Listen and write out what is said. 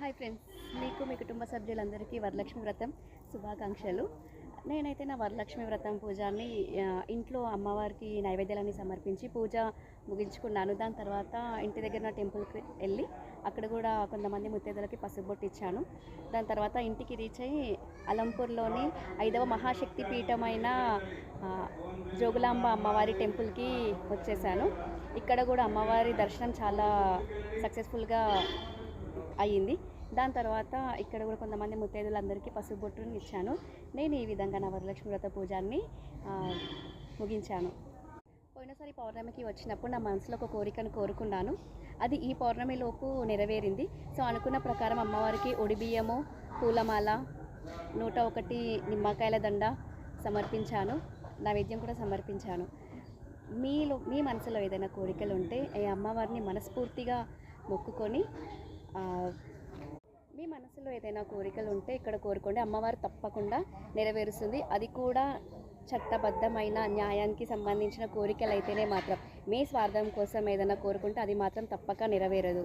Hi friends, మీకు మీ కుటుంబ సభ్యులందరికీ వరలక్ష్మి వ్రతం శుభాకాంక్షలు. నేనైతే నా వరలక్ష్మి వ్రతం పూజని ఇంట్లో అమ్మవారికి నైవేద్యాలని సమర్పించి పూజ ముగించుకున్నాను. దాని తర్వాత ఇంటి దగ్గర నా టెంపుల్కి వెళ్ళి అక్కడ కూడా కొంతమంది ముత్తైదులకి పసుపు ఇచ్చాను. దాని తర్వాత ఇంటికి రీచ్ అయ్యి అలంపూర్లోని 5వ మహాశక్తి పీఠమైన జోగులాంబ అమ్మవారి టెంపుల్కి వచ్చేసాను. ఇక్కడ కూడా అమ్మవారి దర్శనం చాలా సక్సెస్ఫుల్గా అయ్యింది. దాని తర్వాత ఇక్కడ కూడా కొంతమంది ముత్తైదులందరికీ పసుపు బొట్టుని ఇచ్చాను. నేను ఈ విధంగా నా వరలక్ష్మి వ్రత పూజాన్ని ముగించాను. పోయినసారి పౌర్ణమికి వచ్చినప్పుడు నా మనసులో ఒక కోరికను కోరుకున్నాను. అది ఈ పౌర్ణమిలోపు నెరవేరింది. సో అనుకున్న ప్రకారం అమ్మవారికి ఒడిబియ్యము, పూలమాల, 101 నిమ్మకాయల దండ సమర్పించాను. నైవేద్యం కూడా సమర్పించాను. మీ మనసులో ఏదైనా కోరికలు ఉంటే ఈ అమ్మవారిని మనస్ఫూర్తిగా మొక్కుకొని మీ మనసులో ఏదైనా కోరికలు ఉంటే ఇక్కడ కోరుకోండి. అమ్మవారు తప్పకుండా నెరవేరుస్తుంది. అది కూడా చట్టబద్ధమైన న్యాయానికి సంబంధించిన కోరికలు అయితేనే మాత్రం. మీ స్వార్థం కోసం ఏదైనా కోరుకుంటే అది మాత్రం తప్పక నెరవేరదు.